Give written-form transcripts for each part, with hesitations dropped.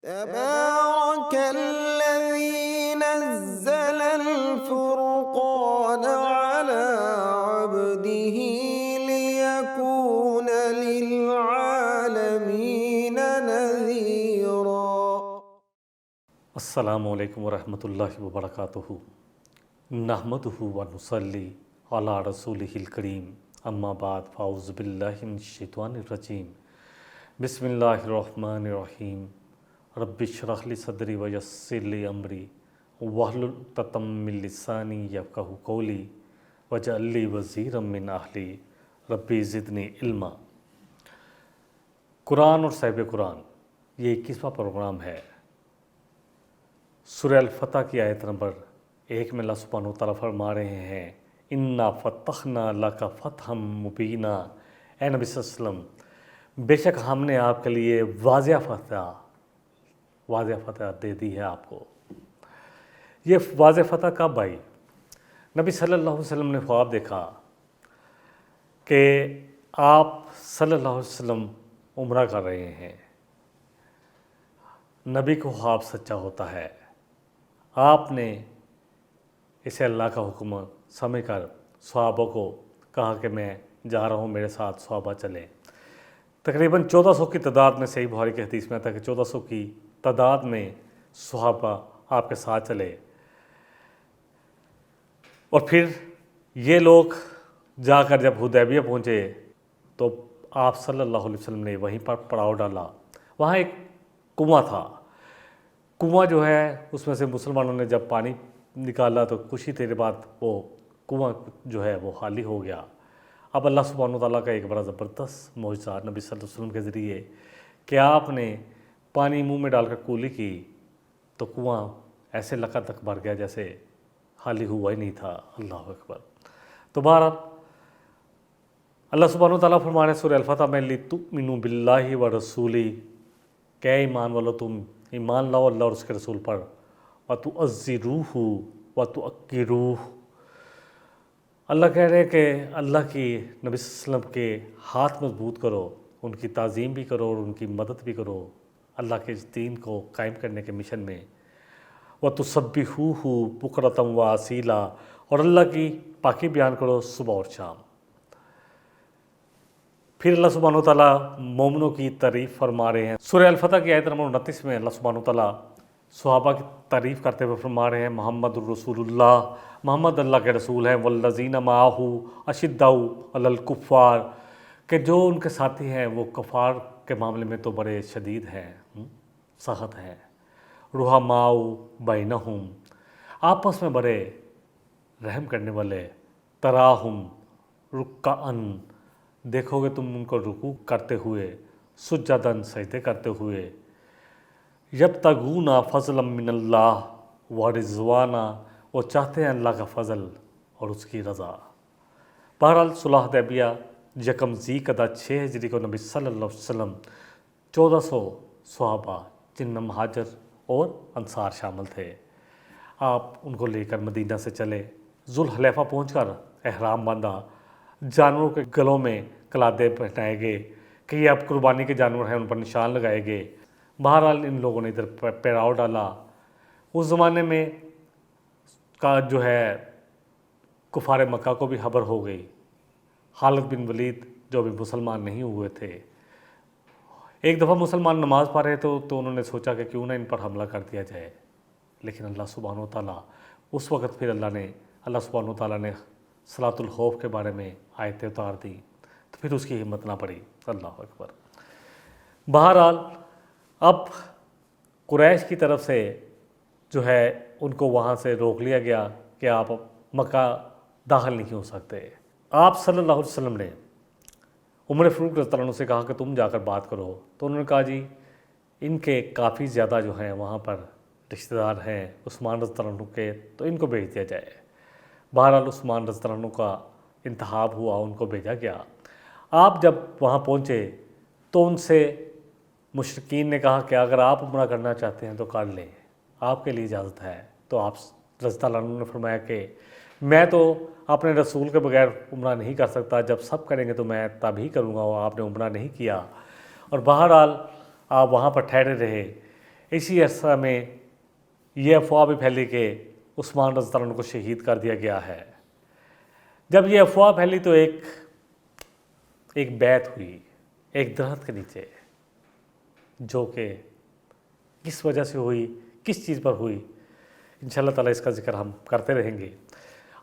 تبارك الذي نزل الفرقان على عبده ليكون للعالمين نذيرا۔ السلام علیکم ورحمۃ اللہ وبرکاتہ۔ نحمدہ ونصلی علی رسولہ الکریم، اما بعد فاعوذ باللہ من الشیطان الرجیم، بسم اللہ الرحمن الرحیم۔ رب اشرح لی صدری ویسر لی امری واحلل عقدۃ من لسانی یفقہوا قولی واجعل لی وزیرا من اہلی ربی زدنی علما۔ قرآن اور صاحب قرآن، یہ 21واں پروگرام ہے۔ سورہ الفتح کی آیت نمبر 1 میں اللہ سبحانہ وتعالیٰ فرما رہے ہیں، اِنَّا فَتَحْنَا لَكَ فَتْحًا مُبِينًا۔ اے نبی صلی اللہ علیہ وسلم، بے شک ہم نے آپ کے لیے واضح فتح دے دی ہے آپ کو۔ یہ واضح فتح کب آئی؟ نبی صلی اللہ علیہ وسلم نے خواب دیکھا کہ آپ صلی اللہ علیہ وسلم عمرہ کر رہے ہیں۔ نبی کو خواب سچا ہوتا ہے۔ آپ نے اسے اللہ کا حکم سمجھ کر صحابہ کو کہا کہ میں جا رہا ہوں، میرے ساتھ صحابہ چلیں۔ تقریباً 1400 کی تعداد میں، صحیح بخاری کی حدیث میں آتا ہے کہ 1400 کی تعداد میں صحابہ آپ کے ساتھ چلے، اور پھر یہ لوگ جا کر جب حدیبیہ پہنچے تو آپ صلی اللہ علیہ وسلم نے وہیں پر پڑاؤ ڈالا۔ وہاں ایک کنواں تھا، کنواں جو ہے اس میں سے مسلمانوں نے جب پانی نکالا تو کچھ ہی دیر بعد وہ کنواں جو ہے وہ خالی ہو گیا۔ اب اللہ سبحانہ وتعالیٰ کا ایک بڑا زبردست معجزہ نبی صلی اللہ علیہ وسلم کے ذریعے کہ آپ نے پانی منہ میں ڈال کر کولی کی تو کنواں ایسے لقا تک بھر گیا جیسے خالی ہوا ہی نہیں تھا۔ اللہ اکبر۔ تو بہرحال اللہ سبحانہ وتعالیٰ فرما رہے ہیں سورہ الفتح میں، لِتُؤْمِنُوا بِاللَّهِ وَرَسُولِهِ، کہ ایمان والو تم ایمان لاؤ اللہ اور اس کے رسول پر، وَتُعَزِّرُوهُ وَتُعَقِّرُوهُ۔ اللہ کہہ رہے ہیں کہ اللہ کی نبی صلی اللہ علیہ وسلم کے ہاتھ مضبوط کرو، ان کی تعظیم بھی کرو اور ان کی مدد بھی کرو اللہ کے اس دین کو قائم کرنے کے مشن میں۔ وَتُسَبِّحُوهُ بُكْرَةً وَأَصِيلًا، اور اللہ کی پاکی بیان کرو صبح اور شام۔ پھر اللہ سبحانہ وتعالیٰ مومنوں کی تعریف فرما رہے ہیں۔ سورہ الفتح کی آیت نمبر 29 میں اللہ سبحانہ وتعالیٰ صحابہ کی تعریف کرتے ہوئے فرما رہے ہیں، محمد الرسول اللہ، محمد اللہ کے رسول ہیں، والذین معہ اشداء علی الکفار، کہ جو ان کے ساتھی ہیں وہ کفار کے معاملے میں تو بڑے شدید ہیں، سخت ہیں۔ رحماء بینہم، آپس میں بڑے رحم کرنے والے۔ تراہم رکعاً، دیکھو گے تم ان کو رکوع کرتے ہوئے، سجداً سجدے کرتے ہوئے۔ یبتغون فضلا من اللہ ورضوانا، وہ چاہتے ہیں اللہ کا فضل اور اس کی رضا۔ بہرحال صلح حدیبیہ یکم ذی قعدہ 6 ہجری کو نبی صلی اللہ علیہ وسلم 1400 صحابہ جن میں مہاجر اور انصار شامل تھے، آپ ان کو لے کر مدینہ سے چلے۔ ذوالحلیفہ پہنچ کر احرام باندھا، جانوروں کے گلوں میں قلادے پہنائے گئے کہ یہ اب قربانی کے جانور ہیں، ان پر نشان لگائے گئے۔ بہرحال ان لوگوں نے ادھر پیراؤ ڈالا۔ اس زمانے میں کا جو ہے کفار مکہ کو بھی خبر ہو گئی۔ خالد بن ولید جو بھی مسلمان نہیں ہوئے تھے، ایک دفعہ مسلمان نماز پڑھ رہے تھے تو انہوں نے سوچا کہ کیوں نہ ان پر حملہ کر دیا جائے، لیکن اللہ سبحانہ وتعالیٰ اس وقت پھر اللہ سبحانہ وتعالیٰ نے صلاۃ الخوف کے بارے میں آیتیں اتار دی، تو پھر اس کی ہمت نہ پڑی۔ اللہ اکبر۔ بہرحال اب قریش کی طرف سے جو ہے ان کو وہاں سے روک لیا گیا کہ آپ مکہ داخل نہیں ہو سکتے۔ آپ صلی اللہ علیہ وسلم نے عمر فاروق رضی اللہ عنہ سے کہا کہ تم جا کر بات کرو، تو انہوں نے کہا جی ان کے کافی زیادہ جو ہیں وہاں پر رشتہ دار ہیں عثمان رضی اللہ عنہ کے، تو ان کو بھیج دیا جائے۔ بہرحال عثمان رضی اللہ عنہ کا انتخاب ہوا، ان کو بھیجا گیا۔ آپ جب وہاں پہنچے تو ان سے مشرکین نے کہا کہ اگر آپ عمرہ کرنا چاہتے ہیں تو کر لیں، آپ کے لیے اجازت ہے۔ تو آپ رضی اللہ عنہ نے فرمایا کہ میں تو اپنے رسول کے بغیر عمرہ نہیں کر سکتا، جب سب کریں گے تو میں تب ہی کروں گا، اور آپ نے عمرہ نہیں کیا۔ اور بہرحال آپ وہاں پر ٹھہرے رہے۔ اسی عرصہ میں یہ افواہ بھی پھیلی کہ عثمان رضی اللہ عنہ کو شہید کر دیا گیا ہے۔ جب یہ افواہ پھیلی تو ایک بیعت ہوئی ایک درخت کے نیچے، جو کہ کس وجہ سے ہوئی، کس چیز پر ہوئی، انشاءاللہ تعالیٰ اس کا ذکر ہم کرتے رہیں گے۔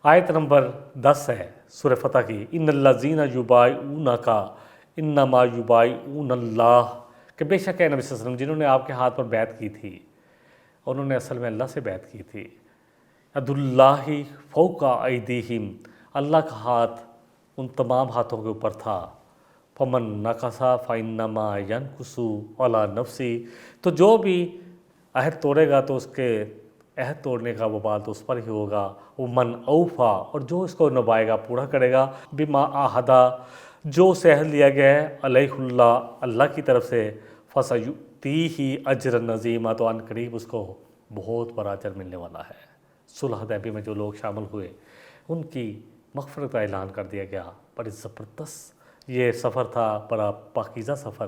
آیت نمبر 10 ہے سورہ فتح کی، ان الذین یبایعونک انما یبایعون اللہ، کہ بے شک ہے نبی صلی اللہ علیہ وسلم جنہوں نے آپ کے ہاتھ پر بیعت کی تھی، انہوں نے اصل میں اللہ سے بیعت کی تھی۔ ید اللہ فوق ایدیہم، اللہ کا ہاتھ ان تمام ہاتھوں کے اوپر تھا۔ فمن نقص فانما ینقص علی نفسی، تو جو بھی عہد توڑے گا تو اس کے عہد توڑنے کا وبال تو اس پر ہی ہوگا۔ ومن اوفا، اور جو اس کو نبھائے گا پورا کرے گا، بما عہدا، جو اسے عہد لیا گیا ہے، علیہ اللہ کی طرف سے، فسیؤتیہ اجرا عظیما، تو ان قریب اس کو بہت بڑا اجر ملنے والا ہے۔ صلح حدیبیہ میں جو لوگ شامل ہوئے ان کی مغفرت کا اعلان کر دیا گیا۔ بڑی زبردست یہ سفر تھا، بڑا پاکیزہ سفر۔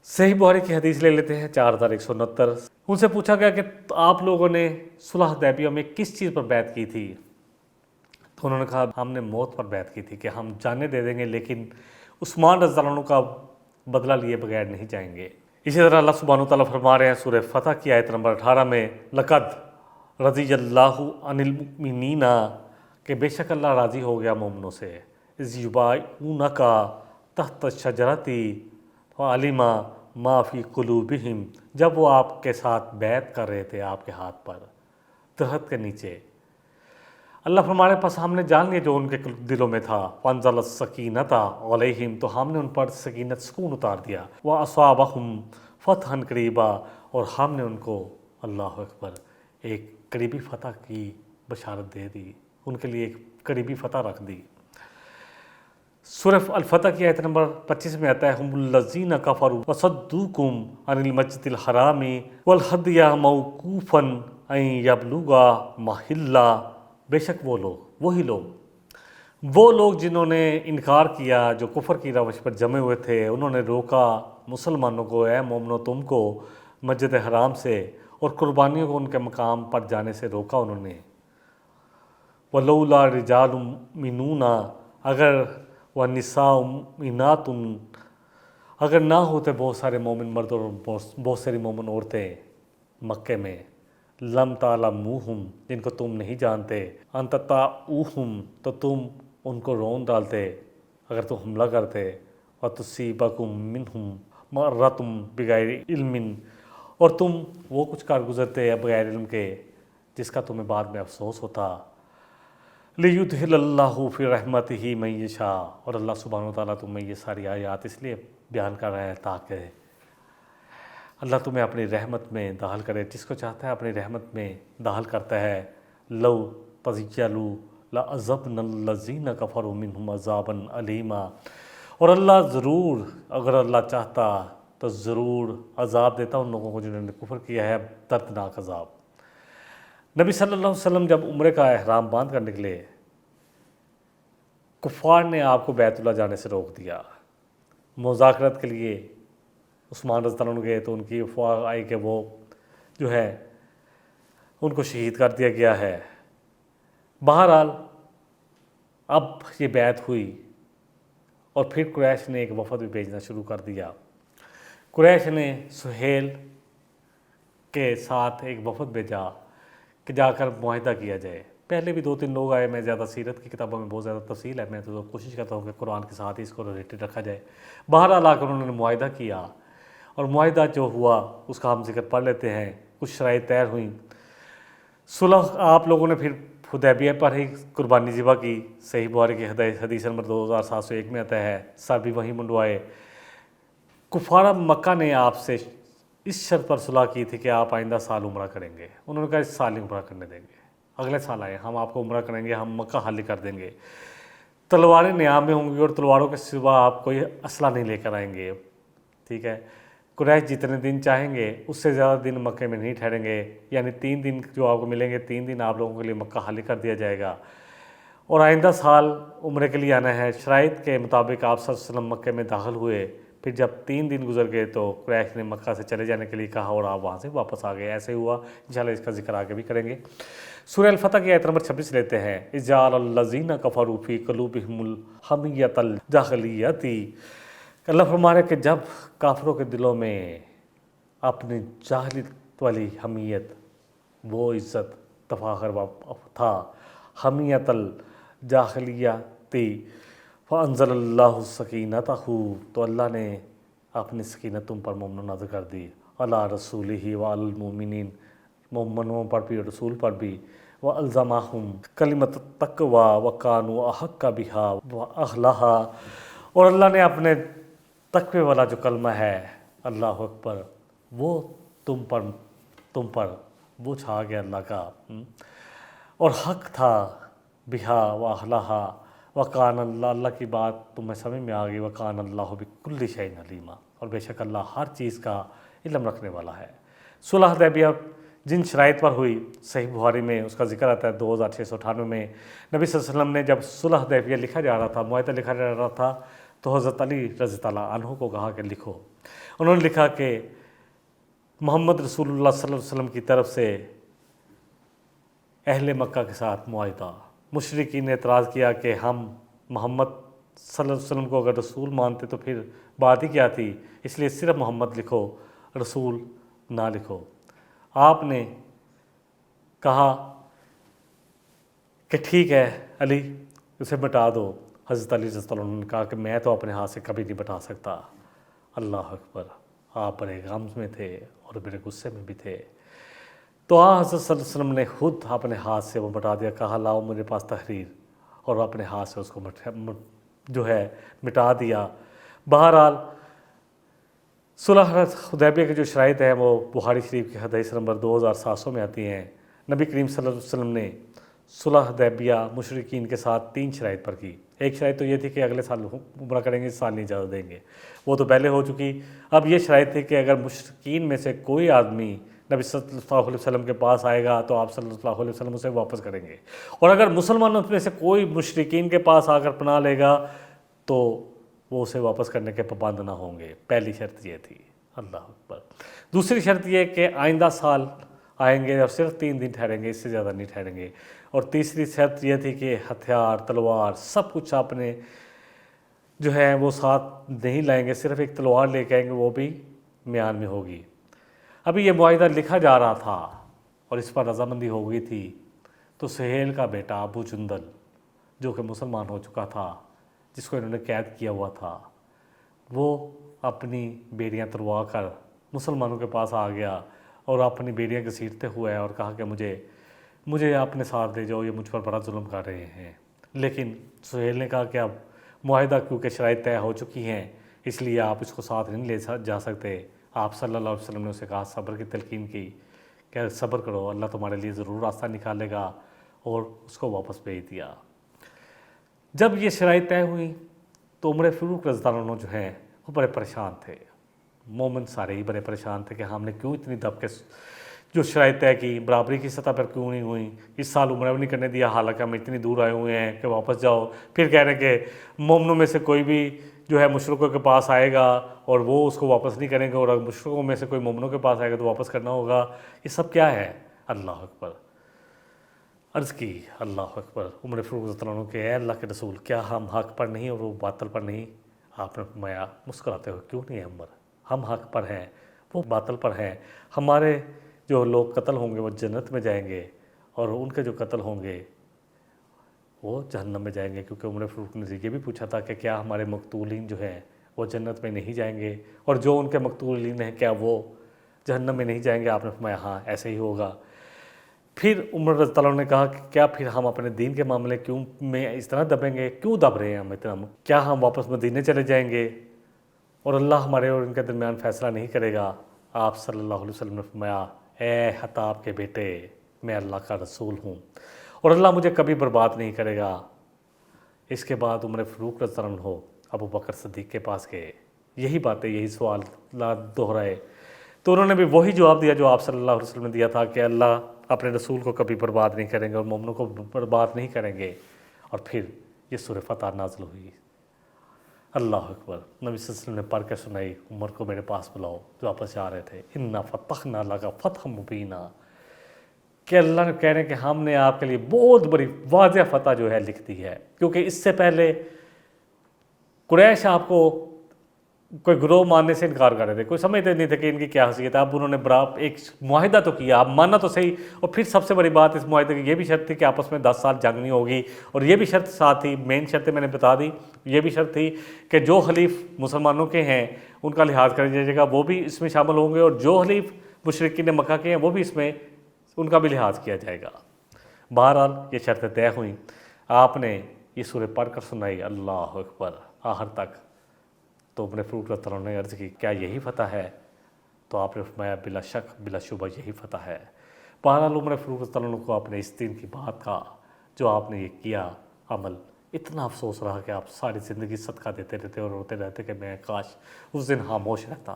صحیح بخاری کی حدیث لے لیتے ہیں 4169۔ ان سے پوچھا گیا کہ آپ لوگوں نے صلح حدیبیہ میں کس چیز پر بیعت کی تھی؟ تو انہوں نے کہا ہم نے موت پر بیعت کی تھی کہ ہم جانیں دے دیں گے لیکن عثمان رضی اللہ عنہ کا بدلہ لیے بغیر نہیں جائیں گے۔ اسی طرح اللہ سبحانہ وتعالیٰ فرما رہے ہیں سورہ فتح کی آیت نمبر 18 میں، لقد رضی اللہ عن المؤمنین، کہ بے شک اللہ راضی ہو گیا مومنوں سے، اذ یبایعونک تحت الشجرۃ فعلم ما فی قلوبہم، جب وہ آپ کے ساتھ بیعت کر رہے تھے آپ کے ہاتھ پر درخت کے نیچے، اللہ فرمانے پاس ہم نے جان لیا جو ان کے دلوں میں تھا، فانزل السکینۃ علیہم، تو ہم نے ان پر سکینت سکون اتار دیا، واصابہم فتحا قریبا، اور ہم نے ان کو اللہ اکبر ایک قریبی فتح کی بشارت دے دی، ان کے لیے ایک قریبی فتح رکھ دی۔ سورہ الفتح کی آیت نمبر 25 میں آتا ہے، ہم الذین کفروا وصدوکم عن المسجد الحرام والہدی موقوفا ان یبلغ محلہ، بے شک وہی لوگ جنہوں نے انکار کیا، جو کفر کی روش پر جمے ہوئے تھے، انہوں نے روکا مسلمانوں کو، اے مومنو تم کو مسجد حرام سے، اور قربانیوں کو ان کے مقام پر جانے سے روکا انہوں نے۔ وَلَوْلَا رِجَالٌ مُّؤْمِنُونَ، اگر وَنِسَاءٌ مُّؤْمِنَاتٌ، اگر نہ ہوتے بہت سارے مومن مرد اور بہت ساری مومن عورتیں مکے میں، لم تعلموہم، جن کو تم نہیں جانتے، ان تطاؤہم، تو تم ان کو رون ڈالتے اگر تم حملہ کرتے، وتصیبکم منہم معرۃ بغیر علم، اور تم وہ کچھ کار گزرتے بغیر علم کے جس کا تمہیں بعد میں افسوس ہوتا۔ لیدخل اللہ فی رحمتہ من یشاء، اور اللہ سبحانہ وتعالیٰ تمہیں یہ ساری آیات اس لیے بیان کر رہا ہے تاکہ اللہ تمہیں اپنی رحمت میں داخل کرے، جس کو چاہتا ہے اپنی رحمت میں داخل کرتا ہے۔ لو تزیلوا لعذبنا الذین کفروا منہم عذابا علیما، اور اللہ ضرور، اگر اللہ چاہتا تو ضرور عذاب دیتا ان لوگوں کو جنہوں نے کفر کیا ہے، دردناک عذاب۔ نبی صلی اللہ علیہ وسلم جب عمرے کا احرام باندھ کر نکلے، کفار نے آپ کو بیت اللہ جانے سے روک دیا۔ مذاکرات کے لیے عثمان رضی اللہ عنہ گئے تو ان کی افواہ آئی کہ وہ جو ہے ان کو شہید کر دیا گیا ہے۔ بہرحال اب یہ بیعت ہوئی اور پھر قریش نے ایک وفد بھی بھیجنا شروع کر دیا۔ قریش نے سہیل کے ساتھ ایک وفد بھیجا کہ جا کر معاہدہ کیا جائے۔ پہلے بھی 2-3 لوگ آئے، میں زیادہ سیرت کی کتابوں میں بہت زیادہ تفصیل ہے، میں تو کوشش کرتا ہوں کہ قرآن کے ساتھ ہی اس کو ریلیٹڈ رکھا جائے۔ بہرحال آ کر انہوں نے معاہدہ کیا، اور معاہدہ جو ہوا اس کا ہم ذکر پڑھ لیتے ہیں۔ کچھ شرائط طے ہوئیں، صلح آپ لوگوں نے پھر حدیبیہ پر ہی قربانی ذبح کی۔ صحیح بخاری کی حدیث نمبر 2701 میں آتا ہے، سر بھی وہیں منڈوائے۔ کفار مکہ نے آپ سے اس شرط پر صلح کی تھی کہ آپ آئندہ سال عمرہ کریں گے۔ انہوں نے کہا اس سال ہی عمرہ کرنے دیں گے، اگلے سال آئے ہم آپ کو عمرہ کریں گے، ہم مکہ خالی کر دیں گے، تلواریں نیام میں ہوں گی اور تلواروں کے سوا آپ کوئی اسلحہ نہیں لے کر آئیں گے، ٹھیک ہے۔ قریش جتنے دن چاہیں گے اس سے زیادہ دن مکے میں نہیں ٹھہریں گے، یعنی 3 دن جو آپ کو ملیں گے، 3 دن آپ لوگوں کے لیے مکہ خالی کر دیا جائے گا، اور آئندہ سال عمرے کے لیے آنا ہے۔ شرائط کے مطابق آپ صلی اللہ علیہ وسلم مکے میں داخل ہوئے، پھر جب 3 دن گزر گئے تو قریش نے مکہ سے چلے جانے کے لیے کہا اور آپ وہاں سے واپس آ گئے. ایسے ہوا. انشاءاللہ اس کا ذکر آگے بھی کریں گے. سورہ الفتح کی آیت نمبر 26 لیتے ہیں. اجعل الذین کفروا فی قلوبہم الحمیۃ الجاہلیۃ. اللہ فرما رہا ہے کہ جب کافروں کے دلوں میں اپنی جاہلیت والی حمیت، وہ عزت تفاخر تھا، حمیت الجاہلیۃ، فانزل اللہ سکینتہ، تو اللہ نے اپنی سکینت تم پر مومنوں نازل کر دی. علی رسولہ وعلی المؤمنین، مومنوں پر بھی رسول پر بھی. وَأَلْزَمَهُمْ کلمۃ التقویٰ وَكَانُوا أَحَقَّ بِهَا وَأَهْلَهَا، اور اللہ نے اپنے تقوی والا جو کلمہ ہے، اللہ اکبر، وہ تم پر وہ چھا گیا اللہ کا، اور حق تھا. بہا وَأَهْلَهَا وَكَانَ اللہ، اللہ کی بات تمہیں سمجھ میں آ گئی. وَكَانَ اللَّهُ بِكُلِّ شَيْءٍ عَلِيمًا، اور بے شک اللہ ہر چیز کا علم رکھنے والا ہے. صلح حدیبیہ جن شرائط پر ہوئی، صحیح بخاری میں اس کا ذکر آتا ہے 2698 میں. نبی صلی اللہ علیہ وسلم نے جب صلح حدیبیہ لکھا جا رہا تھا، معاہدہ لکھا جا رہا تھا، تو حضرت علی رضی اللہ عنہ کو کہا کہ لکھو. انہوں نے لکھا کہ محمد رسول اللہ صلی اللہ علیہ وسلم کی طرف سے اہل مکہ کے ساتھ معاہدہ. مشرکین نے اعتراض کیا کہ ہم محمد صلی اللہ علیہ وسلم کو اگر رسول مانتے تو پھر بات ہی کیا تھی، اس لیے صرف محمد لکھو، رسول نہ لکھو. آپ نے کہا کہ ٹھیک ہے علی، اسے مٹا دو. حضرت علی رضی اللہ عنہ نے کہا کہ میں تو اپنے ہاتھ سے کبھی نہیں مٹا سکتا. اللہ اکبر، آپ بڑے غم میں تھے اور بڑے غصے میں بھی تھے. تو حضرت صلی اللہ علیہ وسلم نے خود اپنے ہاتھ سے وہ مٹا دیا. کہا لاؤ میرے پاس تحریر، اور اپنے ہاتھ سے اس کو جو ہے مٹا دیا. بہرحال صلح حدیبیہ کی جو شرائط ہیں وہ بخاری شریف کی حدیث نمبر 2700 میں آتی ہیں. نبی کریم صلی اللہ علیہ وسلم نے صلح حدیبیہ مشرکین کے ساتھ 3 شرائط پر کی. ایک شرائط تو یہ تھی کہ اگلے سال عمرہ کریں گے، اس سال نہیں اجازت دیں گے، وہ تو پہلے ہو چکی. اب یہ شرائط تھی کہ اگر مشرکین میں سے کوئی آدمی نبی صلی اللہ علیہ وسلم کے پاس آئے گا تو آپ صلی اللہ علیہ وسلم اسے واپس کریں گے، اور اگر مسلمانوں میں سے کوئی مشرکین کے پاس آ کر پناہ لے گا تو وہ اسے واپس کرنے کے پابند نہ ہوں گے. پہلی شرط یہ تھی. اللہ اکبر. دوسری شرط یہ کہ آئندہ سال آئیں گے اور صرف 3 دن ٹھہریں گے، اس سے زیادہ نہیں ٹھہریں گے. اور تیسری شرط یہ تھی کہ ہتھیار، تلوار، سب کچھ اپنے جو ہے وہ ساتھ نہیں لائیں گے، صرف ایک تلوار لے کے آئیں گے، وہ بھی میان میں ہوگی. ابھی یہ معاہدہ لکھا جا رہا تھا اور اس پر رضامندی ہو گئی تھی، تو سہیل کا بیٹا ابو جندل جو کہ مسلمان ہو چکا تھا، جس کو انہوں نے قید کیا ہوا تھا، وہ اپنی بیڑیاں تروا کر مسلمانوں کے پاس آ گیا اور اپنی بیڑیاں گھسیٹتے ہوئے اور کہا کہ مجھے اپنے ساتھ لے جاؤ، یہ مجھ پر بڑا ظلم کر رہے ہیں. لیکن سہیل نے کہا کہ اب معاہدہ کیونکہ شرائط طے ہو چکی ہیں، اس لیے آپ اس کو ساتھ نہیں لے جا سکتے. آپ صلی اللہ علیہ وسلم نے اسے کہا، صبر کی تلقین کی کہ صبر کرو، اللہ تمہارے لیے ضرور راستہ نکالے گا، اور اس کو واپس بھیج دیا. جب یہ شرائط طے ہوئی تو عمر فاروق رضی اللہ عنہ جو ہیں وہ بڑے پریشان تھے. مومن سارے ہی بڑے پریشان تھے کہ ہم نے کیوں اتنی دب کے جو شرائط طے کی، برابری کی سطح پر کیوں نہیں ہوئی. اس سال عمرہ بھی نہیں کرنے دیا، حالانکہ ہم اتنی دور آئے ہوئے ہیں کہ واپس جاؤ. پھر کہہ رہے ہیں کہ مومنوں میں سے کوئی بھی جو ہے مشرکوں کے پاس آئے گا اور وہ اس کو واپس نہیں کریں گے، اور اگر مشرکوں میں سے کوئی مومنوں کے پاس آئے گا تو واپس کرنا ہوگا. یہ سب کیا ہے؟ اللہ اکبر. عرض کی اللہ اکبر عمر فاروق رضی اللہ عنہ کہ اے اللہ کے رسول، کیا ہم حق پر نہیں اور وہ باطل پر نہیں؟ آپ نے فرمایا مسکراتے ہوئے، کیوں نہیں ہے عمر، ہم حق پر ہیں، وہ باطل پر ہیں. ہمارے جو لوگ قتل ہوں گے وہ جنت میں جائیں گے، اور ان کے جو قتل ہوں گے وہ جہنم میں جائیں گے. کیونکہ عمر فاروق نے یہ بھی پوچھا تھا کہ کیا ہمارے مقتولین جو ہیں وہ جنت میں نہیں جائیں گے، اور جو ان کے مقتولین ہیں کیا وہ جہنم میں نہیں جائیں گے؟ آپ نے فرمایا ہاں ایسے ہی ہوگا. پھر عمر رضی اللہ عنہ نے کہا کہ کیا پھر ہم اپنے دین کے معاملے کیوں میں اس طرح دبیں گے؟ کیوں دب رہے ہیں ہم اتنا؟ کیا ہم واپس مدینے چلے جائیں گے اور اللہ ہمارے اور ان کے درمیان فیصلہ نہیں کرے گا؟ آپ صلی اللہ علیہ وسلم نے فرمایا، اے حطاب کے بیٹے، میں اللہ کا رسول ہوں اور اللہ مجھے کبھی برباد نہیں کرے گا. اس کے بعد عمر فاروق رضی اللہ عنہ ابو بکر صدیق کے پاس گئے، یہی باتیں، یہی سوال دہرائے. تو انہوں نے بھی وہی جواب دیا جو آپ صلی اللہ علیہ وسلم نے دیا تھا کہ اللہ اپنے رسول کو کبھی برباد نہیں کریں گے اور مومنوں کو برباد نہیں کریں گے. اور پھر یہ سورہ فتح نازل ہوئی. اللہ اکبر۔ نبی صلی اللہ علیہ وسلم نے پڑھ کے سنائی، عمر کو میرے پاس بلاؤ، جو واپس جا رہے تھے، انا فتحنا لک فتح مبینہ، کہ اللہ نے کہہ رہے ہیں کہ ہم نے آپ کے لیے بہت بڑی واضح فتح جو ہے لکھ دی ہے، کیونکہ اس سے پہلے قریش آپ کو کوئی گروہ ماننے سے انکار کر رہے تھے، کوئی سمجھتے نہیں تھے کہ ان کی کیا حیثیت ہے۔ اب انہوں نے ایک معاہدہ تو کیا، اب ماننا تو صحیح، اور پھر سب سے بڑی بات اس معاہدے کی یہ بھی شرط تھی کہ آپس میں 10 سال جنگ نہیں ہوگی، اور یہ بھی شرط ساتھ تھی، مین شرطیں میں نے بتا دی، یہ بھی شرط تھی کہ جو حلیف مسلمانوں کے ہیں ان کا لحاظ کر دیا جائے گا، وہ بھی اس میں شامل ہوں گے، اور جو حلیف مشرکین مکہ کے ہیں وہ بھی اس میں ان کا بھی لحاظ کیا جائے گا۔ بہرحال یہ شرطیں طے ہوئیں، آپ نے یہ سورہ پڑھ کر سنائی، اللہ اکبر، آخر تک۔ تو عمر فاروق رضی اللہ عنہ نے عرض کی کیا یہی فتح ہے؟ تو آپ نے فرمایا بلا شک بلا شبہ یہی فتح ہے۔ بہرحال عمر فاروق رضی اللہ عنہ کو اپنے اس دین کی بات کا جو آپ نے یہ کیا عمل، اتنا افسوس رہا کہ آپ ساری زندگی صدقہ دیتے رہتے اور روتے رہتے کہ میں کاش اس دن خاموش رہتا۔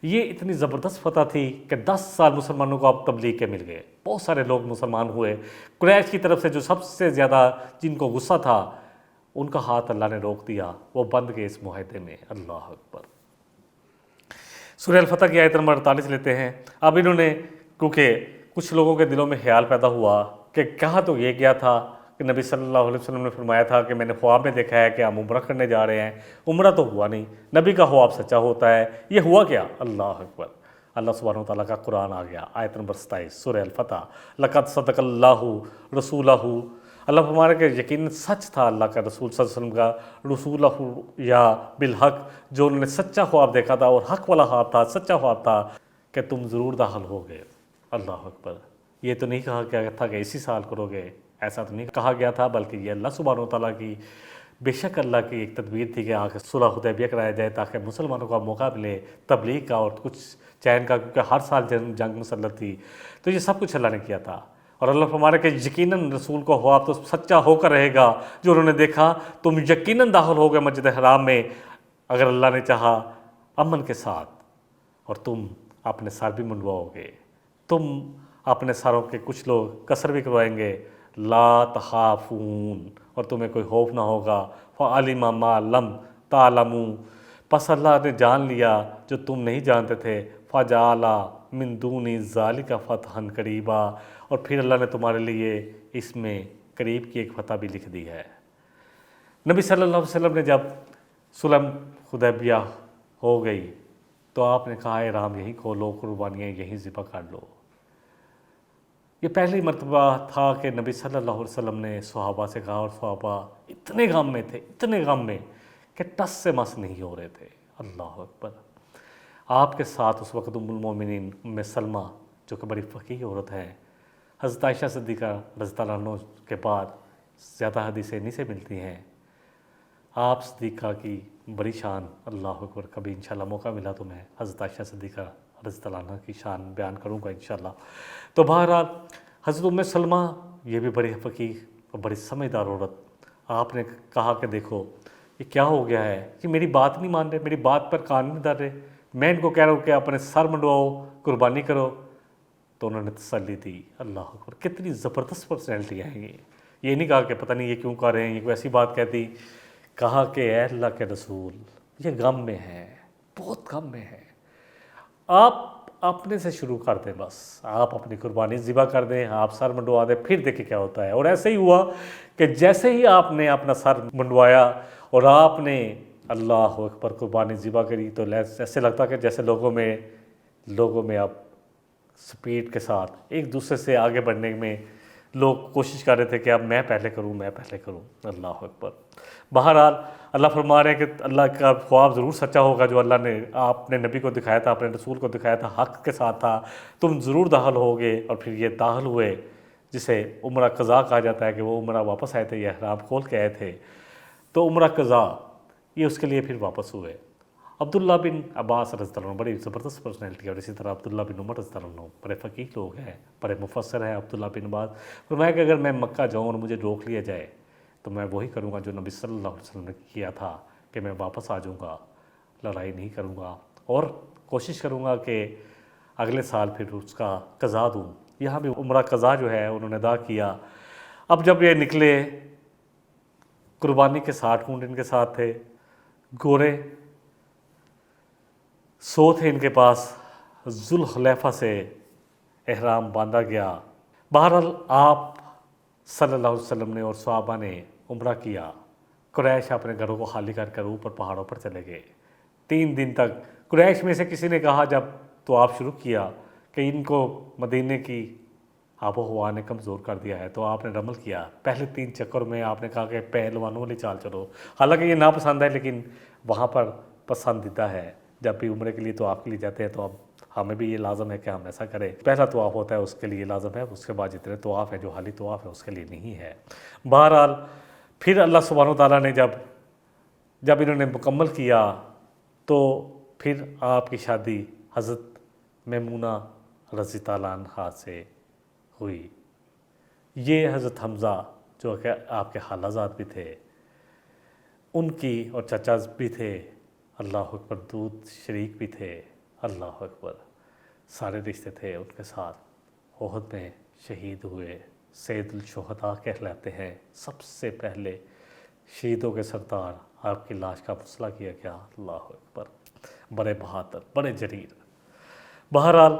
یہ اتنی زبردست فتح تھی کہ 10 سال مسلمانوں کو اب تبلیغ کے مل گئے، بہت سارے لوگ مسلمان ہوئے۔ قریش کی طرف سے جو سب سے زیادہ جن کو غصہ تھا ان کا ہاتھ اللہ نے روک دیا، وہ بند گئے اس معاہدے میں، اللہ اکبر۔ سورہ الفتح کی آیت نمبر 48 لیتے ہیں۔ اب انہوں نے، کیونکہ کچھ لوگوں کے دلوں میں خیال پیدا ہوا کہ کہا تو یہ گیا تھا کہ نبی صلی اللہ علیہ وسلم نے فرمایا تھا کہ میں نے خواب میں دیکھا ہے کہ ہم عمرہ کرنے جا رہے ہیں، عمرہ تو ہوا نہیں، نبی کا خواب سچا ہوتا ہے، یہ ہوا کیا؟ اللہ اکبر۔ اللہ سبحانہ وتعالیٰ کا قرآن آ گیا، آیت نمبر 27 سورہ الفتح، لقد صدق اللہ رسولہ، اللہ فرمانے کہ یقیناً سچ تھا اللہ کا رسول صلی اللہ علیہ وسلم کا، رسولہ یا بالحق، جو انہوں نے سچا خواب دیکھا تھا، اور حق والا خواب تھا، سچا خواب تھا کہ تم ضرور داخل ہوگے، اللہ اکبر۔ یہ تو نہیں کہا گیا تھا کہ اسی سال کرو گے، ایسا تو نہیں کہا گیا تھا، بلکہ یہ اللہ سبحانہ وتعالیٰ کی بے شک اللہ کی ایک تدبیر تھی کہ آ کے صلح حدیبیہ کرایا جائے تاکہ مسلمانوں کا موقع ملے تبلیغ کا اور کچھ چین کا، کیونکہ ہر سال جنگ مسلط تھی، تو یہ سب کچھ اللہ نے کیا تھا۔ اور اللہ فرمانے کہ یقیناً رسول کو خواب تو سچا ہو کر رہے گا، جو انہوں نے دیکھا، تم یقیناً داخل ہو گئے مسجد حرام میں اگر اللہ نے چاہا امن کے ساتھ، اور تم اپنے سر بھی منڈواؤ گے، تم اپنے سروں کے کچھ لوگ قصر بھی کروائیں گے، لا تخافون، اور تمہیں کوئی خوف نہ ہوگا، فعلم ما لم تعلموا، پس اللہ نے جان لیا جو تم نہیں جانتے تھے، فجعل من دون ذالک فتحا قریبا، اور پھر اللہ نے تمہارے لیے اس میں قریب کی ایک فتح بھی لکھ دی ہے۔ نبی صلی اللہ علیہ وسلم نے جب صلح حدیبیہ ہو گئی تو آپ نے کہا احرام یہیں کھولو، قربانیاں یہیں ذبح کر لو۔ یہ پہلی مرتبہ تھا کہ نبی صلی اللہ علیہ وسلم نے صحابہ سے کہا، اور صحابہ اتنے غم میں تھے، اتنے غم میں کہ ٹس سے مس نہیں ہو رہے تھے، اللہ اکبر۔ آپ کے ساتھ اس وقت ام المومنین ام سلمہ، جو کہ بڑی فقیہ عورت ہے، حضرت عائشہ صدیقہ رضی اللہ عنہ کے بعد زیادہ حدیثیں انہی سے ملتی ہیں۔ آپ صدیقہ کی بڑی شان، اللہ اکبر، کبھی انشاءاللہ موقع ملا تو میں حضرت عائشہ صدیقہ رضی اللہ عنہ کی شان بیان کروں گا انشاءاللہ۔ تو بہرحال حضرت ام سلمہ یہ بھی بڑی فقیہ اور بڑی سمجھدار عورت، آپ نے کہا کہ دیکھو یہ کیا ہو گیا ہے کہ میری بات نہیں مان رہے، میری بات پر کان نہیں دھر رہے، میں ان کو کہہ رہا ہوں کہ اپنے سر منڈواؤ، قربانی کرو، تو انہوں نے تسلی دی، اللہ اکبر۔ کتنی زبردست پرسنالٹی ہیں یہ نہیں کہا کہ پتہ نہیں یہ کیوں کر رہے ہیں، یہ کوئی ایسی بات کہتی، کہا کہ اے اللہ کے رسول یہ غم میں ہے، بہت غم میں ہے، آپ اپنے سے شروع کر دیں، بس آپ اپنی قربانی ذبح کر دیں، آپ سر منڈوا دیں، پھر دیکھیں کیا ہوتا ہے۔ اور ایسے ہی ہوا کہ جیسے ہی آپ نے اپنا سر منڈوایا اور آپ نے اللہ اکبر قربانی ذبح کری، تو ایسے لگتا کہ جیسے لوگوں میں اب سپیڈ کے ساتھ ایک دوسرے سے آگے بڑھنے میں لوگ کوشش کر رہے تھے کہ اب میں پہلے کروں، اللہ اکبر۔ بہرحال اللہ فرما رہے ہیں کہ اللہ کا خواب ضرور سچا ہوگا جو اللہ نے آپ نے نبی کو دکھایا تھا، اپنے رسول کو دکھایا تھا، حق کے ساتھ تھا، تم ضرور داخل ہوگے۔ اور پھر یہ داخل ہوئے، جسے عمرہ قضا کہا جاتا ہے، کہ وہ عمرہ واپس آئے تھے، یہ احرام کھول کے آئے تھے، تو عمرہ قضا یہ اس کے لیے پھر واپس ہوئے۔ عبداللہ بن عباس رضی اللہ عنہ بڑی زبردست پرسنالٹی ہے، اور اسی طرح عبداللہ بن عمر رضی اللہ عنہ بڑے فقیہ لوگ ہیں، بڑے مفسر ہیں۔ عبداللہ بن عباس فرمایا کہ اگر میں مکہ جاؤں اور مجھے روک لیا جائے تو میں وہی کروں گا جو نبی صلی اللہ علیہ وسلم نے کیا تھا، کہ میں واپس آ جاؤں گا، لڑائی نہیں کروں گا، اور کوشش کروں گا کہ اگلے سال پھر اس کا قضا دوں۔ یہاں بھی عمرہ قضا جو ہے انہوں نے ادا کیا۔ اب جب یہ نکلے، قربانی کے 60 اونٹ ان کے ساتھ تھے، گورے سو تھے ان کے پاس، ذوالحلیفہ سے احرام باندھا گیا۔ بہرحال آپ صلی اللہ علیہ وسلم نے اور صحابہ نے عمرہ کیا۔ قریش اپنے گھروں کو خالی کر کر اوپر پہاڑوں پر چلے گئے۔ 3 دن تک قریش میں سے کسی نے کہا جب طواف شروع کیا کہ ان کو مدینے کی آب و ہوا نے کمزور کر دیا ہے، تو آپ نے رمل کیا۔ پہلے 3 چکر میں آپ نے کہا کہ پہلوانوں والی چال چلو، حالانکہ یہ ناپسند ہے لیکن وہاں پر پسندیدہ ہے۔ جب بھی عمرے کے لیے طواف کے لیے جاتے ہیں تو اب ہمیں بھی یہ لازم ہے کہ ہم ایسا کریں۔ پہلا طواف ہوتا ہے اس کے لیے لازم ہے، اس کے بعد جتنے طواف ہے جو حالی طواف ہے اس کے لیے نہیں ہے۔ بہرحال پھر اللہ سبحانہ و تعالیٰ نے جب انہوں نے مکمل کیا تو پھر آپ کی شادی حضرت میمونہ رضی اللہ عنہا سے ہوئی۔ یہ حضرت حمزہ جو کہ آپ کے خالہ زاد بھی تھے، ان کی اور چچا بھی تھے، اللہ اکبر، دودھ شریک بھی تھے، اللہ اکبر، سارے رشتے تھے ان کے ساتھ۔ احد میں شہید ہوئے، سید الشہداء کہلاتے ہیں، سب سے پہلے شہیدوں کے سردار، آپ کی لاش کا مسئلہ کیا گیا، اللہ اکبر، بڑے بہادر، بڑے جریر۔ بہرحال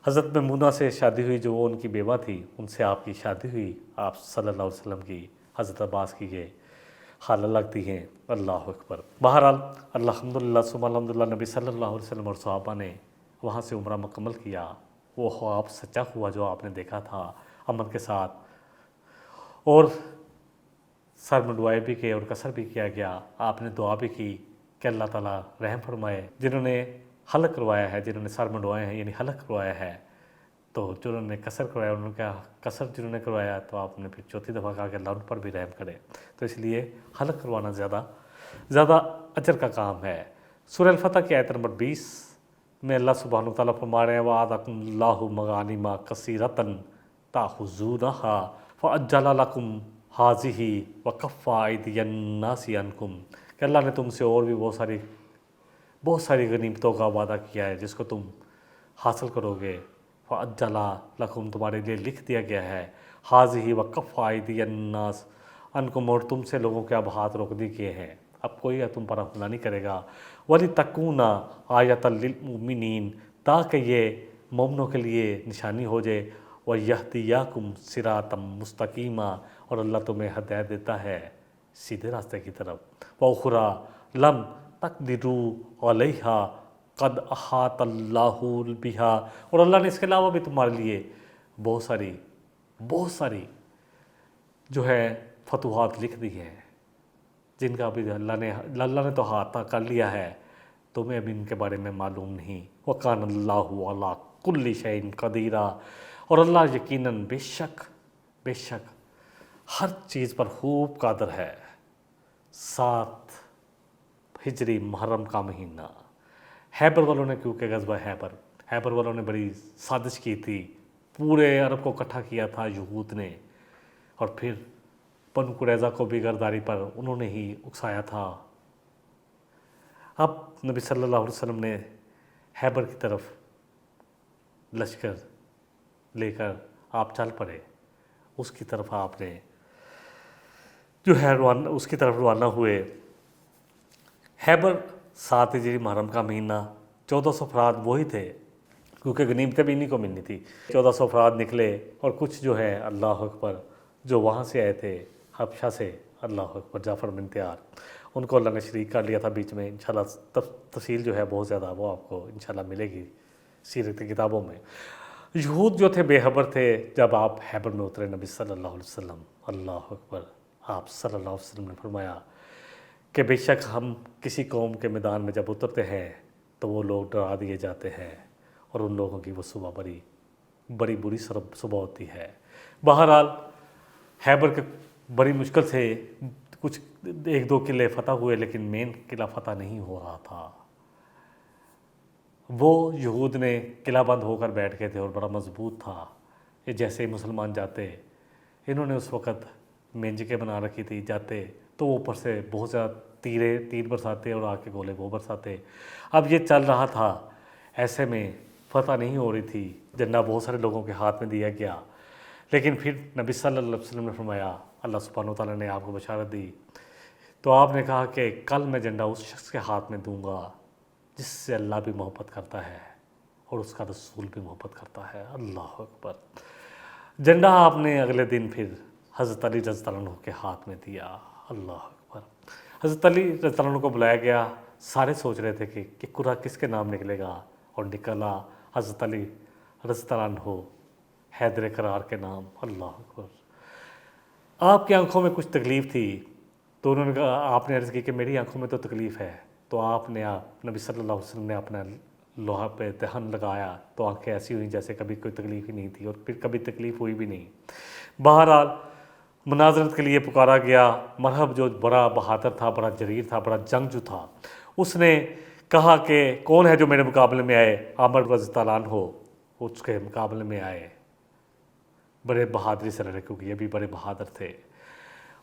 حضرت میمونہ سے شادی ہوئی، جو ان کی بیوہ تھی، ان سے آپ کی شادی ہوئی، آپ صلی اللہ علیہ وسلم کی حضرت عباس کی یہ خالہ لگتی ہیں، اللہ اکبر۔ بہرحال الحمدللہ ثم الحمدللہ، نبی صلی اللہ علیہ وسلم اور صحابہ نے وہاں سے عمرہ مکمل کیا۔ وہ خواب سچا ہوا جو آپ نے دیکھا تھا امن کے ساتھ، اور سر منڈوائے بھی گئے اور قصر بھی کیا گیا۔ آپ نے دعا بھی کی کہ اللہ تعالیٰ رحم فرمائے، جنہوں نے حلق کروایا ہے، جنہوں نے سر منڈوائے ہیں یعنی حلق کروایا ہے، تو جنہوں نے قصر کروایا انہوں نے کہا قصر جنہوں نے کروایا، تو آپ نے پھر چوتھی دفعہ کہا کہ اللہ ان پر بھی رحم کرے۔ تو اس لیے حلق کروانا زیادہ اجر کا کام ہے۔ سورہ الفتح کی آیت نمبر 20 میں اللہ سبحانہ وتعالیٰ فرما رہے ہیں وَعَدَكُمُ اللَّهُ مَغَانِمَ كَثِيرَةً تَأْخُذُونَهَا فَعَجَّلَ لَكُمْ هَٰذِهِ وَكَفَّ أَيْدِيَ النَّاسِ عَنكُمْ، کہ اللہ نے تم سے اور بھی بہت ساری غنیمتوں کا وعدہ کیا ہے جس کو تم حاصل کرو گے۔ فَعَجَّلَ لَكُمْ، تمہارے لیے لکھ دیا گیا ہے، هَٰذِهِ وَكَفَّ أَيْدِيَ النَّاسِ عَنكُمْ، اور تم سے لوگوں کے اب ہاتھ روک دی گئے ہیں، اب کوئی تم پر حملہ نہیں کرے گا۔ وَلِتَكُونَ آیَةً لِلْمُؤْمِنِينَ، تاکہ یہ مومنوں کے لیے نشانی ہو جائے۔ وَيَهْدِيَكُمْ صِرَاطًا مُسْتَقِيمًا، اور اللہ تمہیں ہدایت دیتا ہے سیدھے راستے کی طرف۔ وَأُخْرَىٰ لَمْ تَقْدِرُوا عَلَيْهَا قَدْ أَحَاطَ اللَّهُ بِهَا، اور اللہ نے اس کے علاوہ بھی تمہارے لیے بہت ساری جو ہے فتوحات لکھ دی ہیں، جن کا بھی اللہ نے تو احاطہ کر لیا ہے، تمہیں ابھی ان کے بارے میں معلوم نہیں۔ وَقَانَ اللَّهُ عَلَىٰ كُلِّ شَيْءٍ قَدِيرًا، اور اللہ یقیناً بے شک ہر چیز پر خوب قادر ہے۔ 7 ہجری محرم کا مہینہ، خیبر والوں نے، کیونکہ غزوہ خیبر والوں نے بڑی سازش کی تھی، پورے عرب کو اکٹھا کیا تھا یہود نے، اور پھر بنو قریظہ کو بھی غداری پر انہوں نے ہی اکسایا تھا۔ اب نبی صلی اللہ علیہ وسلم نے خیبر کی طرف لشکر لے کر آپ چل پڑے، اس کی طرف آپ نے جو ہے اس کی طرف روانہ ہوئے۔ خیبر 7 ہجری محرم کا مہینہ، 1400 افراد وہی تھے، کیونکہ غنیمتیں بھی انہیں کو ملنی تھی۔ 1400 افراد نکلے، اور کچھ جو ہے اللہ اکبر جو وہاں سے آئے تھے حبشہ سے، اللہ اکبر، جعفر بن تیار، ان کو اللہ نے شریک کر لیا تھا بیچ میں۔ انشاءاللہ تفصیل جو ہے بہت زیادہ وہ آپ کو انشاءاللہ ملے گی سیرت کی کتابوں میں۔ یہود جو تھے بے خبر تھے، جب آپ خیبر میں اترے نبی صلی اللہ علیہ وسلم، اللہ اکبر، آپ صلی اللہ علیہ وسلم نے فرمایا کہ بے شک ہم کسی قوم کے میدان میں جب اترتے ہیں تو وہ لوگ ڈرا دیے جاتے ہیں، اور ان لوگوں کی وہ صبح بڑی بری صبح ہوتی ہے۔ بہرحال خیبر کے بڑی مشکل سے کچھ 1-2 قلعے فتح ہوئے، لیکن مین قلعہ فتح نہیں ہو رہا تھا۔ وہ یہود نے قلعہ بند ہو کر بیٹھ گئے تھے اور بڑا مضبوط تھا، یہ جیسے ہی مسلمان جاتے، انہوں نے اس وقت مینجکیں بنا رکھی تھی، جاتے تو وہ اوپر سے بہت زیادہ تیر برساتے اور آ کے گولے وہ برساتے۔ اب یہ چل رہا تھا، ایسے میں فتح نہیں ہو رہی تھی، جھنڈا بہت سارے لوگوں کے ہاتھ میں دیا گیا، لیکن پھر نبی صلی اللہ علیہ وسلم نے فرمایا، اللہ سبحانہ وتعالیٰ نے آپ کو بشارت دی، تو آپ نے کہا کہ کل میں جھنڈا اس شخص کے ہاتھ میں دوں گا جس سے اللہ بھی محبت کرتا ہے اور اس کا رسول بھی محبت کرتا ہے۔ اللہ اکبر۔ جھنڈا آپ نے اگلے دن پھر حضرت علی رضی اللہ عنہ کے ہاتھ میں دیا۔ اللہ اکبر۔ حضرت علی رضی اللہ عنہ کو بلایا گیا، سارے سوچ رہے تھے کہ قرعہ کس کے نام نکلے گا، اور نکلا حضرت علی رضی اللہ عنہ حیدر کرار کے نام۔ اللہ اکبر۔ آپ کی آنکھوں میں کچھ تکلیف تھی تو انہوں نے کہا، آپ نے عرض کی کہ میری آنکھوں میں تو تکلیف ہے، تو نبی صلی اللہ علیہ وسلم نے اپنا لوہا پہ دہن لگایا تو آنکھیں ایسی ہوئیں جیسے کبھی کوئی تکلیف ہی نہیں تھی، اور پھر کبھی تکلیف ہوئی بھی نہیں۔ بہرحال مناظرت کے لیے پکارا گیا۔ مرحب جو بڑا بہادر تھا، بڑا جریر تھا، بڑا جنگجو تھا، اس نے کہا کہ کون ہے جو میرے مقابلے میں آئے؟ عامر رضی اللہ عنہ ہو اس کے مقابلے میں آئے، بڑے بہادری سے لڑے، کیونکہ یہ بھی بڑے بہادر تھے۔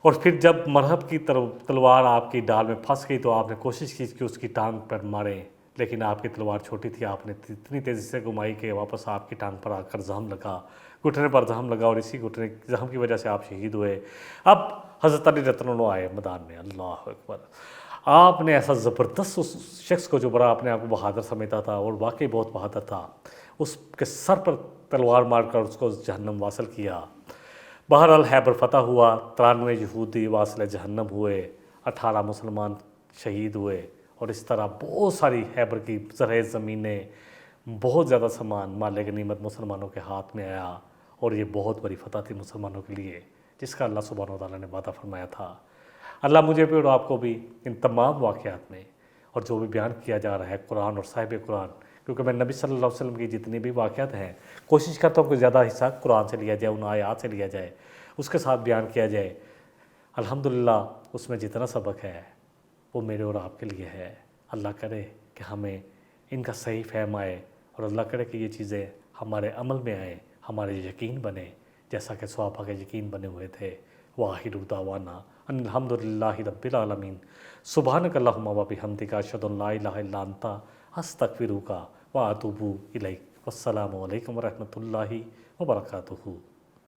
اور پھر جب مرحب کی تلوار آپ کی ڈال میں پھنس گئی تو آپ نے کوشش کی کہ اس کی ٹانگ پر ماریں، لیکن آپ کی تلوار چھوٹی تھی، آپ نے اتنی تیزی سے گھمائی کہ واپس آپ کی ٹانگ پر آ کر زخم لگا، گھٹنے پر زخم لگا، اور اسی گھٹنے زخم کی وجہ سے آپ شہید ہوئے۔ اب حضرت علی رضی اللہ عنہ آئے میدان میں۔ اللہ اکبر۔ آپ نے ایسا زبردست اس شخص کو جو بڑا اپنے آپ کو بہادر سمجھتا تھا اور واقعی بہت بہادر تھا، اس کے سر پر تلوار مار کر اس کو جہنم واصل کیا۔ بہرحال خیبر فتح ہوا، 93 یہودی واصل جہنم ہوئے، 18 مسلمان شہید ہوئے، اور اس طرح بہت ساری خیبر کی زرعی زمینیں، بہت زیادہ سامان مال غنیمت مسلمانوں کے ہاتھ میں آیا، اور یہ بہت بڑی فتح تھی مسلمانوں کے لیے جس کا اللہ سبحانہ و تعالیٰ نے وعدہ فرمایا تھا۔ اللہ مجھے بھی اور آپ کو بھی ان تمام واقعات میں اور جو بھی بیان کیا جا رہا ہے قرآن اور صاحب قرآن، کیونکہ میں نبی صلی اللہ علیہ وسلم کی جتنی بھی واقعات ہیں کوشش کرتا ہوں کہ زیادہ حصہ قرآن سے لیا جائے، ان آیات سے لیا جائے، اس کے ساتھ بیان کیا جائے۔ الحمدللہ اس میں جتنا سبق ہے وہ میرے اور آپ کے لیے ہے۔ اللہ کرے کہ ہمیں ان کا صحیح فہم آئے، اور اللہ کرے کہ یہ چیزیں ہمارے عمل میں آئیں، ہمارے یقین بنے، جیسا کہ صحابہ کے یقین بنے ہوئے تھے۔ وآخر دعوانا ان الحمدللہ رب العالمین۔ سبحانک اللہم و بحمدک، اشہد ان لا الہ الا انت، استغفرک و اتوب الیک۔ والسلام علیکم ورحمۃ اللہ وبرکاتہ۔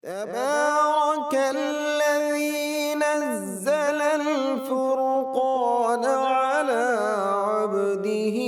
تبارك الذي نزل الفرقان على عبده